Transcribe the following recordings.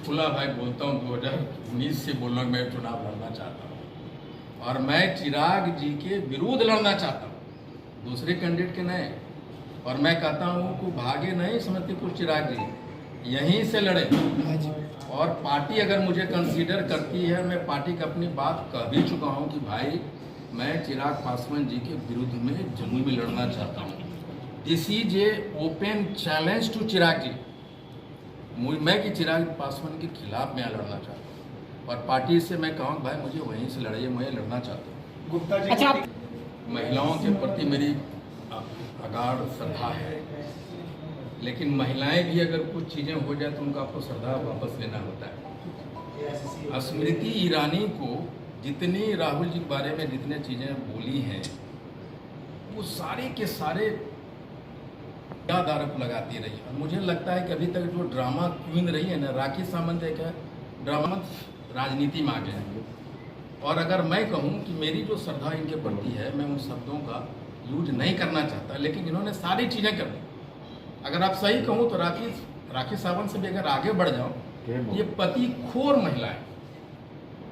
खुला भाई बोलता हूँ, 2019 से बोल रहा हूँ, मैं चुनाव लड़ना चाहता हूँ और मैं चिराग जी के विरुद्ध लड़ना चाहता हूँ, दूसरे कैंडिडेट के नहीं। और मैं कहता हूँ कि भागे नहीं समस्तीपुर चिराग जी, यहीं से लड़े। और पार्टी अगर मुझे कंसीडर करती है, मैं पार्टी की अपनी बात कह भी चुका हूँ कि भाई मैं चिराग पासवान जी के विरुद्ध में जमुई में लड़ना चाहता हूँ। This is a open challenge to Chirag ji. मैं कि चिराग पासवान के खिलाफ मैं लड़ना चाहता हूँ और पार्टी से मैं कहूँ भाई मुझे वहीं से लड़ाइए, मैं लड़ना चाहता हूँ। गुप्ता जी, अच्छा, महिलाओं के प्रति मेरी अगाध श्रद्धा है, लेकिन महिलाएं भी अगर कुछ चीज़ें हो जाए तो उनका आपको श्रद्धा वापस लेना होता है। स्मृति ईरानी को जितनी राहुल जी के बारे में जितने चीज़ें बोली हैं वो सारे के सारे याद आरोप लगाती रही। और मुझे लगता है कि अभी तक जो ड्रामा क्वीन रही है ना, राखी सावंत एक है ड्रामा राजनीति में आ गया है। और अगर मैं कहूँ कि मेरी जो श्रद्धा इनके प्रति है, मैं उन शब्दों का यूज नहीं करना चाहता, लेकिन इन्होंने सारी चीज़ें कर दी। अगर आप सही कहूँ तो राखी सावंत से भी अगर आगे बढ़ जाओ, ये पति खोर महिला है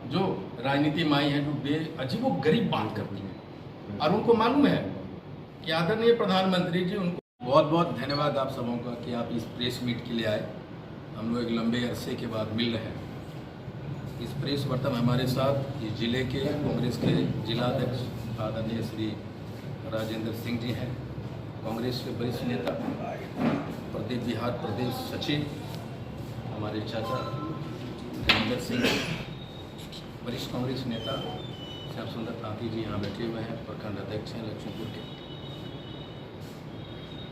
जो राजनीति में आई है, जो अजीबो गरीब बात करती है। और उनको मालूम है कि आदरणीय प्रधानमंत्री जी, उनको बहुत बहुत धन्यवाद आप सबों का कि आप इस प्रेस मीट के लिए आए। हम लोग एक लंबे अरसे के बाद मिल रहे हैं। इस प्रेस वार्ता में हमारे साथ इस जिले के कांग्रेस के जिलाध्यक्ष आदरणीय श्री राजेंद्र सिंह जी हैं, कांग्रेस के वरिष्ठ नेता, प्रदेश बिहार प्रदेश सचिव हमारे चाचा राजेंद्र सिंह, वरिष्ठ कांग्रेस नेता श्याम सुंदर तांती जी यहाँ बैठे हुए हैं, प्रखंड अध्यक्ष हैं लक्ष्मीपुर के।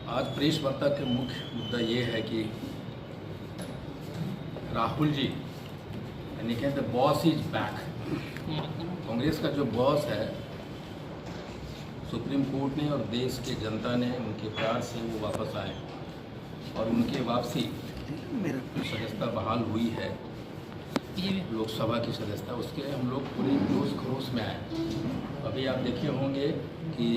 आज प्रेस वार्ता के मुख्य मुद्दा ये है कि राहुल जी यानी कहते बॉस इज बैक। कांग्रेस का जो बॉस है, सुप्रीम कोर्ट ने और देश के जनता ने उनके प्यार से वो वापस आए और उनके वापसी सदस्यता बहाल हुई है, लोकसभा की सदस्यता, उसके हम लोग पूरे जोश खरोश में आए। अभी आप देखे होंगे कि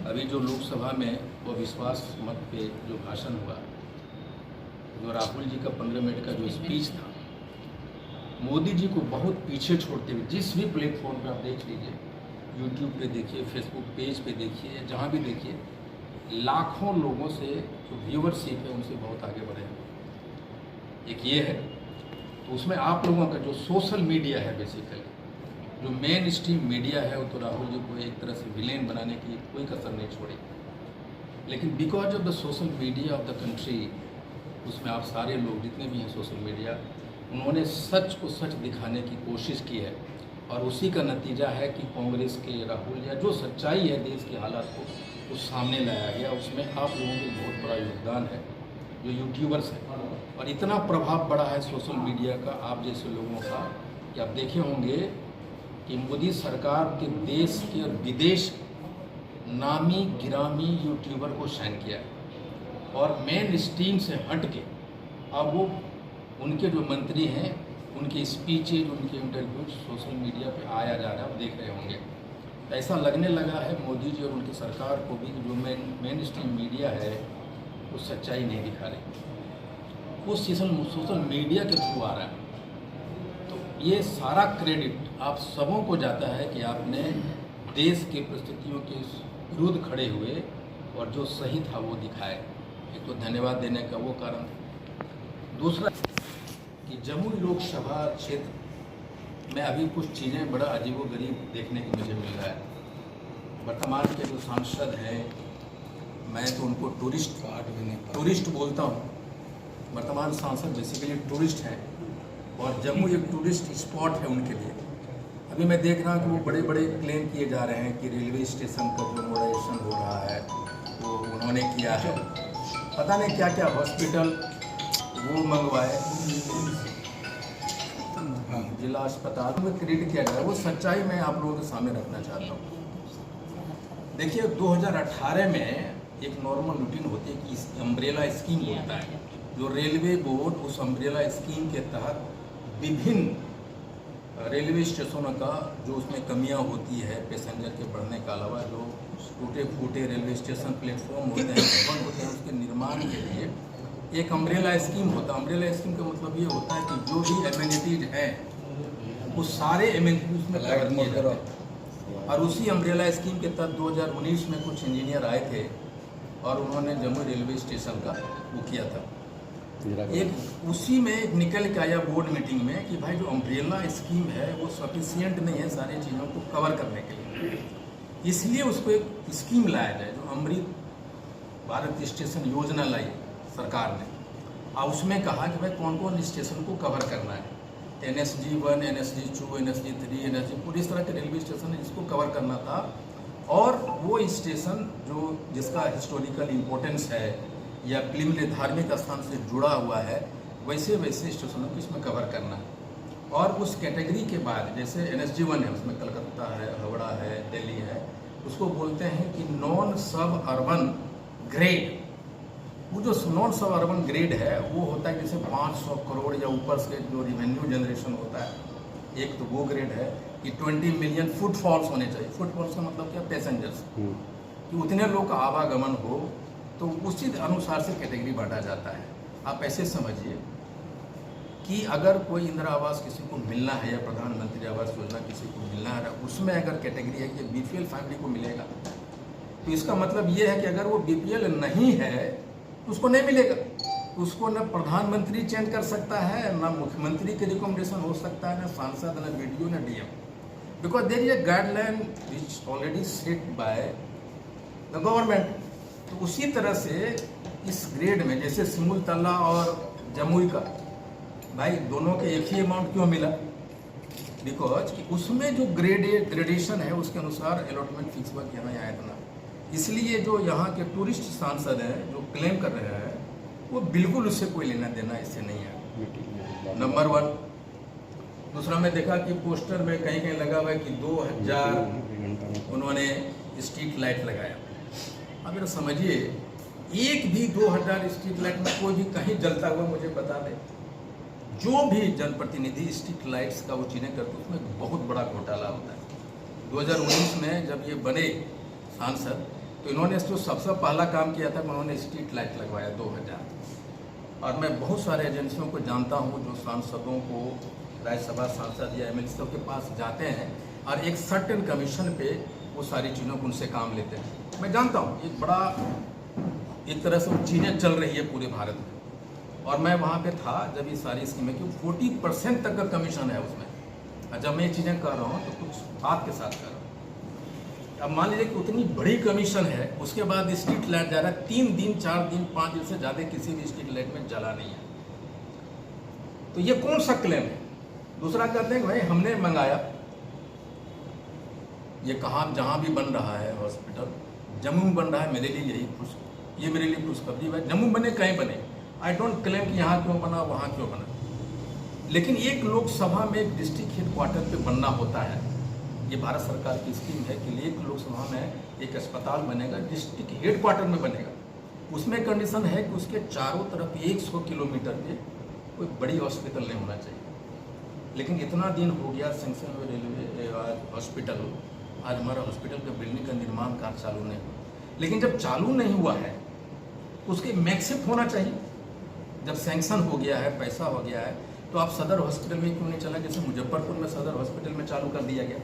अभी जो लोकसभा में वो विश्वास मत पे जो भाषण हुआ, जो राहुल जी का 15 मिनट का जो स्पीच था, मोदी जी को बहुत पीछे छोड़ते हुए, जिस भी प्लेटफॉर्म पे आप देख लीजिए, यूट्यूब पे देखिए, फेसबुक पेज पे देखिए, जहाँ भी देखिए, लाखों लोगों से जो व्यूअरशिप है उनसे बहुत आगे बढ़े हैं। एक ये है, तो उसमें आप लोगों का जो सोशल मीडिया है, बेसिकली जो मेन स्ट्रीम मीडिया है, वो तो राहुल जी को एक तरह से विलेन बनाने की कोई कसर नहीं छोड़ी। लेकिन because of the social media of the country, उसमें आप सारे लोग जितने भी हैं सोशल मीडिया, उन्होंने सच को सच दिखाने की कोशिश की है और उसी का नतीजा है कि कांग्रेस के राहुल या जो सच्चाई है देश के हालात को उस सामने लाया गया। उसमें आप लोगों का बहुत बड़ा योगदान है, जो यूट्यूबर्स हैं, और इतना प्रभाव पड़ा है सोशल मीडिया का आप जैसे लोगों का कि आप देखे होंगे कि मोदी सरकार के देश के और विदेश नामी गिरामी यूट्यूबर को साइन किया और मेन स्ट्रीम से हट के अब वो उनके जो मंत्री हैं उनके स्पीचेज, उनके इंटरव्यूज सोशल मीडिया पे आया जा रहा है, आप देख रहे होंगे। ऐसा लगने लगा है मोदी जी और उनकी सरकार को भी जो मेन स्ट्रीम मीडिया है वो सच्चाई नहीं दिखा रही, वो सोशल मीडिया के थ्रू आ रहा है। तो ये सारा क्रेडिट आप सबों को जाता है कि आपने देश के परिस्थितियों के विरुद्ध खड़े हुए और जो सही था वो दिखाए। एक तो धन्यवाद देने का वो कारण, दूसरा कि जमुई लोकसभा क्षेत्र में अभी कुछ चीज़ें बड़ा अजीबोगरीब देखने को मुझे मिल रहा है। वर्तमान के जो सांसद हैं, मैं तो उनको टूरिस्ट बोलता हूँ। वर्तमान सांसद बेसिकली टूरिस्ट हैं और जम्मू एक टूरिस्ट स्पॉट है उनके लिए। अभी मैं देख रहा हूँ कि वो बड़े बड़े क्लेम किए जा रहे हैं कि रेलवे स्टेशन का जो मॉडर्नाइजेशन हो रहा है वो उन्होंने किया है, पता नहीं क्या क्या हॉस्पिटल वो मंगवाए, जिला अस्पताल में क्रेडिट किया जा रहा है। वो सच्चाई मैं आप लोगों के सामने रखना चाहता हूँ। देखिए 2018 में एक नॉर्मल रूटीन होती है कि इस अम्ब्रेला स्कीम होता है, जो रेलवे बोर्ड उस अम्ब्रेला स्कीम के तहत विभिन्न रेलवे स्टेशनों का जो उसमें कमियां होती है पैसेंजर के बढ़ने के अलावा, जो टूटे फूटे रेलवे स्टेशन प्लेटफॉर्म होते हैं, भवन होते हैं, उसके निर्माण के लिए एक अम्ब्रेला स्कीम होता है। अम्ब्रेला स्कीम का मतलब ये होता है कि जो भी एमिनिटीज हैं वो सारे एमिनिटीज उसमें कवर किए जाते हैं। और उसी अम्ब्रेला स्कीम के तहत 2019 में कुछ इंजीनियर आए थे और उन्होंने जम्मू रेलवे स्टेशन का वो किया था। एक उसी में एक निकल के आया बोर्ड मीटिंग में कि भाई जो अम्ब्रेला स्कीम है वो सफिशिएंट नहीं है सारी चीज़ों को कवर करने के लिए, इसलिए उसको एक स्कीम लाया जाए जो अमृत भारत स्टेशन योजना लाई सरकार ने। और उसमें कहा कि भाई कौन कौन स्टेशन को कवर करना है, NSG 1, NSG 2, NSG 3, NSG पूरी इस तरह के रेलवे स्टेशन है जिसको कवर करना था। और वो स्टेशन जो जिसका हिस्टोरिकल इम्पोर्टेंस है या फिल्म धार्मिक स्थान से जुड़ा हुआ है वैसे वैसे स्टेशनों को इसमें कवर करना है। और उस कैटेगरी के बाद जैसे NSG 1 है उसमें कलकत्ता है, हावड़ा है, दिल्ली है, उसको बोलते हैं कि नॉन सब अर्बन ग्रेड। वो जो नॉन सब अर्बन ग्रेड है वो होता है जैसे 500 करोड़ या ऊपर से जो रिवेन्यू जनरेशन होता है, एक तो वो ग्रेड है कि 20 मिलियन फुटफॉल्स होने चाहिए। फुटफॉल्स का मतलब क्या, पैसेंजर्स, कि उतने लोग का आवागमन हो, तो उसी अनुसार से कैटेगरी बांटा जाता है। आप ऐसे समझिए कि अगर कोई इंदिरा आवास किसी को मिलना है या प्रधानमंत्री आवास योजना किसी को मिलना है, उसमें अगर कैटेगरी है कि BPL फैमिली को मिलेगा, तो इसका मतलब ये है कि अगर वो BPL नहीं है तो उसको नहीं मिलेगा। उसको न प्रधानमंत्री चेंज कर सकता है, न मुख्यमंत्री के रिकमेंडेशन हो सकता है, न सांसद, न BDO, न DM, because there is a guideline which already set by the government. तो उसी तरह से इस ग्रेड में जैसे सिमुल तल्ला और जमुई का, भाई दोनों के एक ही अमाउंट क्यों मिला, बिकॉज कि उसमें जो ग्रेडेशन है उसके अनुसार अलॉटमेंट फिक्स हुआ कि यहाँ इतना। इसलिए जो यहाँ के टूरिस्ट सांसद हैं जो क्लेम कर रहे हैं वो बिल्कुल उससे कोई लेना देना इससे नहीं है, नंबर 1। दूसरा मैं देखा कि पोस्टर में कहीं कहीं लगा हुआ है कि 2000 उन्होंने स्ट्रीट लाइट लगाया। अब जरा समझिए, एक भी 2000 स्ट्रीट लाइट में कोई भी कहीं जलता हुआ मुझे बता दे। जो भी जनप्रतिनिधि स्ट्रीट लाइट्स का वो चीज़ें करते उसमें बहुत बड़ा घोटाला होता है। 2019 में जब ये बने सांसद तो इन्होंने जो सबसे पहला काम किया था उन्होंने स्ट्रीट लाइट लगवाया 2000। और मैं बहुत सारे एजेंसियों को जानता हूँ जो सांसदों को, राज्यसभा सांसद या MLC के पास जाते हैं और एक सर्टेन कमीशन पे वो सारी चीज़ों को उनसे काम लेते हैं। मैं जानता हूँ एक बड़ा एक तरह से वो चीज़ें चल रही है पूरे भारत में। और मैं वहाँ पे था जब ये सारी स्कीमें की 40% तक का कमीशन है उसमें। और जब मैं ये चीज़ें कर रहा हूँ तो कुछ बात के साथ कर रहा हूँ। अब मान लीजिए कि उतनी बड़ी कमीशन है, उसके बाद स्ट्रीट लाइट जा रहा है 3 दिन 4 दिन 5 दिन से ज़्यादा किसी भी स्ट्रीट लाइट में जला नहीं है, तो ये कौन सा क्लेम है। दूसरा कहते हैं कि भाई हमने मंगाया, ये कहाँ जहाँ भी बन रहा है हॉस्पिटल, जम्मू में बन रहा है, मेरे लिए यही खुश, ये मेरे लिए खुशखबरी है। जम्मू बने कहीं बने, आई डोंट क्लेम कि यहाँ क्यों बना वहाँ क्यों बना, लेकिन एक लोकसभा में एक डिस्ट्रिक्ट हेडक्वार्टर पे बनना होता है। ये भारत सरकार की स्कीम है कि एक लोकसभा में एक अस्पताल बनेगा, डिस्ट्रिक्ट हेडक्वार्टर में बनेगा। उसमें कंडीशन है कि उसके चारों तरफ 100 किलोमीटर पे कोई बड़ी हॉस्पिटल नहीं होना चाहिए। लेकिन इतना दिन हो गया सेंक्शन हुए रेलवे हॉस्पिटल, आज हमारा हॉस्पिटल का बिल्डिंग का निर्माण कार्य चालू नहीं हुआ। लेकिन जब चालू नहीं हुआ है उसके मैक्सिफ होना चाहिए। जब सैंक्शन हो गया है, पैसा हो गया है, तो आप सदर हॉस्पिटल में क्यों नहीं चला, जैसे मुजफ्फरपुर में सदर हॉस्पिटल में चालू कर दिया गया।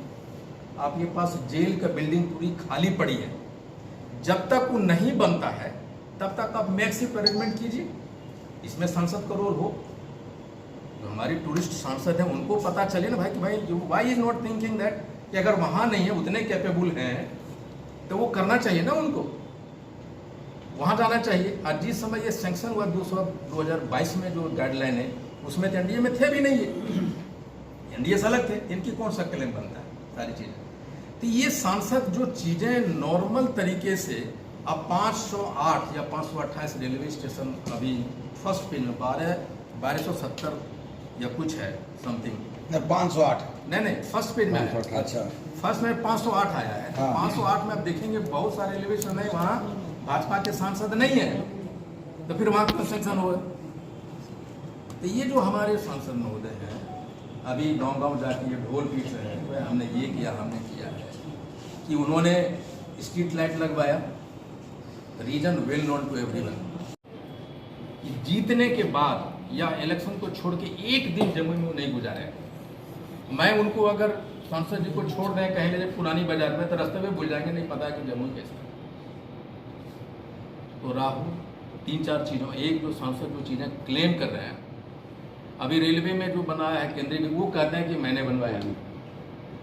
आपके पास जेल का बिल्डिंग पूरी खाली पड़ी है, जब तक वो नहीं बनता है तब तक आप मैक्सिफ अरेंजमेंट कीजिए। इसमें सांसद का रोल हो, जो हमारी टूरिस्ट सांसद हैं उनको पता चले ना भाई कि भाई why is not thinking that, कि अगर वहाँ नहीं है, उतने कैपेबल हैं तो वो करना चाहिए ना, उनको वहाँ जाना चाहिए। आज जिस समय ये सैंक्शन हुआ 2022 में जो गाइडलाइन है उसमें तो NDA में थे भी नहीं है, NDA से अलग थे, इनकी कौन सा क्लेम बनता है सारी चीज़ें। तो ये सांसद जो चीज़ें नॉर्मल तरीके से, अब 508 या 528 रेलवे स्टेशन अभी फर्स्ट पेज में 1270 या कुछ है समथिंग, 508 नहीं फर्स्ट पेज में है। अच्छा, फर्स्ट में 508 आया है। हाँ। 508 में आप देखेंगे बहुत सारे रेलवे स्टेशन है वहाँ भाजपा के सांसद नहीं है, तो फिर वहाँ क्यों सैंक्शन हुआ। तो ये जो हमारे सांसद महोदय हैं अभी गांव-गांव जाके ये ढोल पीट रहे हैं, भाई हमने ये किया हमने किया है, कि उन्होंने स्ट्रीट लाइट लगवाया, reason well known to everyone. जीतने के बाद या इलेक्शन को छोड़ के एक दिन जमुई में वो नहीं गुजारे। मैं उनको अगर सांसद जी को छोड़ दें कहीं ले पुरानी बाजार में तो रास्ते में भूल जाएंगे, नहीं पता है कि जमुई कैसा है। तो राहुल 3-4 चीज़ों, एक जो सांसद जो चीज़ें क्लेम कर रहे हैं, अभी रेलवे में जो बनाया है केंद्रीय, वो कहते हैं कि मैंने बनवाया।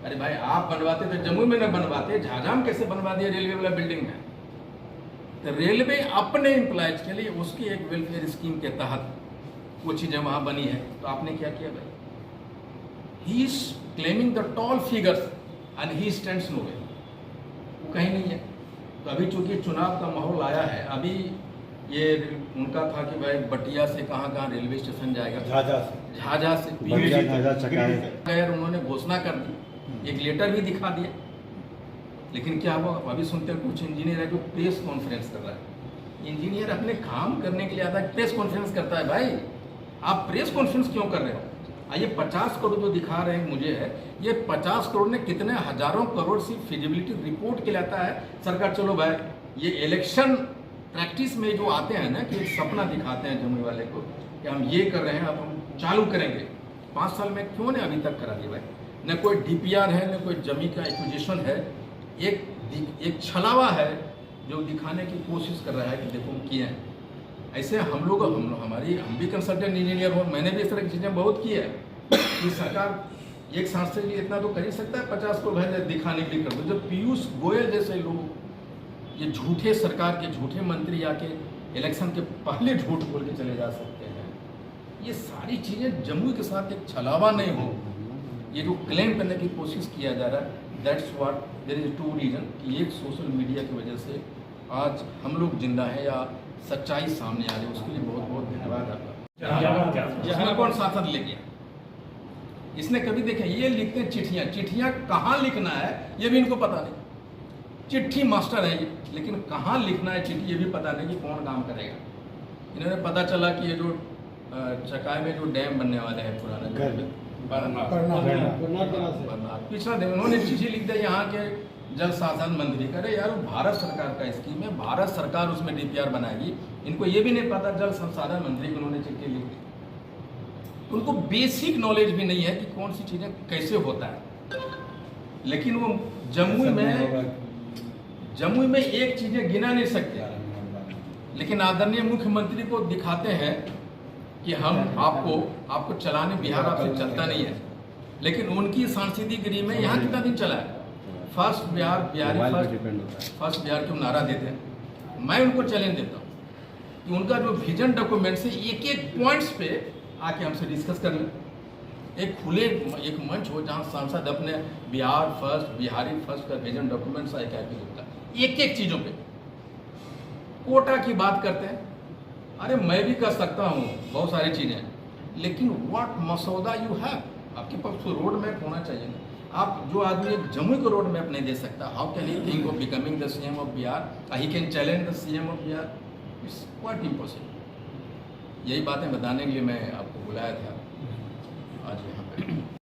अरे भाई आप बनवाते तो जमुई में न बनवाते, झाझा में कैसे बनवा दिया रेलवे वाला बिल्डिंग में। तो रेलवे अपने एम्प्लॉयज के लिए उसकी एक वेलफेयर स्कीम के तहत वो चीज़ें वहाँ बनी है। तो आपने क्या किया भाई? He is claiming the tall figures and he stands no way, वो कहीं नहीं है। तो अभी चूंकि चुनाव का माहौल आया है, अभी ये उनका था कि भाई बटिया से कहाँ रेलवे स्टेशन जाएगा, झाझा से खैर उन्होंने घोषणा कर दी, एक लेटर भी दिखा दिया। लेकिन क्या हुआ? अभी सुनते हैं कुछ इंजीनियर है जो प्रेस कॉन्फ्रेंस कर रहा है। इंजीनियर अपने काम करने के लिए आता है, प्रेस कॉन्फ्रेंस करता है। भाई आप प्रेस कॉन्फ्रेंस क्यों कर रहे हो? ये 50 करोड़ जो दिखा रहे हैं मुझे है, ये 50 करोड़ ने कितने हजारों करोड़ सी फिजिबिलिटी रिपोर्ट के लाता है सरकार। चलो भाई, ये इलेक्शन प्रैक्टिस में जो आते हैं ना कि एक सपना दिखाते हैं जमुई वाले को कि हम ये कर रहे हैं, अब हम चालू करेंगे। 5 साल में क्यों ने अभी तक करा दिया भाई? न कोई डीपीआर है, न कोई जमीन का एक्विजिशन है। एक छलावा है जो दिखाने की कोशिश कर रहा है कि देखो किए हैं। ऐसे हम भी कंसल्टेंट इंजीनियर हो, मैंने भी इस तरह की चीज़ें बहुत की है कि सरकार एक सांसद के लिए इतना तो कर ही सकता है, 50 को भाई दिखाने के लिए कर दो। जब पीयूष गोयल जैसे लोग, ये झूठे सरकार के झूठे मंत्री आके इलेक्शन के पहले झूठ बोल के चले जा सकते हैं, ये सारी चीज़ें जमुई के साथ एक छलावा नहीं हो, ये जो क्लेम करने की कोशिश किया जा रहा है, that's what there is 2 reason कि एक सोशल मीडिया की वजह से आज हम लोग जिंदा हैं या सच्चाई सामने आ रही है, उसके लिए बहुत बहुत धन्यवाद आपका। इसमें कौन सांसद ले गया? इसने कभी देखे? ये लिखते हैं चिट्ठियाँ कहाँ लिखना है ये भी इनको पता नहीं। चिट्ठी मास्टर है ये, लेकिन कहाँ लिखना है चिट्ठी ये भी पता नहीं कि कौन काम करेगा। इन्होंने पता चला कि ये जो चकाई में जो डैम बनने वाले हैं पुराना पिछला दिन उन्होंने चिट्ठी लिख दिया यहाँ के जल संसाधन मंत्री करे, यार वो भारत सरकार का स्कीम है, भारत सरकार उसमें डीपीआर बनाएगी। इनको ये भी नहीं पता जल संसाधन मंत्री को उन्होंने चिट्ठी लिख दी। उनको बेसिक नॉलेज भी नहीं है कि कौन सी चीज़ें कैसे होता है। लेकिन वो जमुई में एक चीज़ें गिना नहीं सकते, लेकिन आदरणीय मुख्यमंत्री को दिखाते हैं कि हम आपको चलाने, बिहार आपसे चलता नहीं है। लेकिन उनकी सांसदीय गिरी में यहाँ कितना दिन चला है? फर्स्ट बिहार क्यों नारा देते हैं। मैं उनको चैलेंज देता हूँ कि उनका जो विजन डॉक्यूमेंट से एक पॉइंट्स पे आके हमसे डिस्कस कर लें। एक मंच हो जहाँ सांसद अपने बिहारी फर्स्ट का विजन डॉक्यूमेंट सा एक होता है, एक चीज़ों पे कोटा की बात करते हैं। अरे मैं भी कर सकता हूँ बहुत सारी चीज़ें, लेकिन व्हाट मसौदा यू हैव, आपके पास तो रोड मैप होना चाहिए ना। आप जो आदमी एक जमुई को रोड मैप नहीं दे सकता, how can he think of becoming the CM of Bihar? He can challenge the CM of Bihar? It's quite impossible. यही बातें बताने के लिए मैं आपको बुलाया था आज यहाँ पे।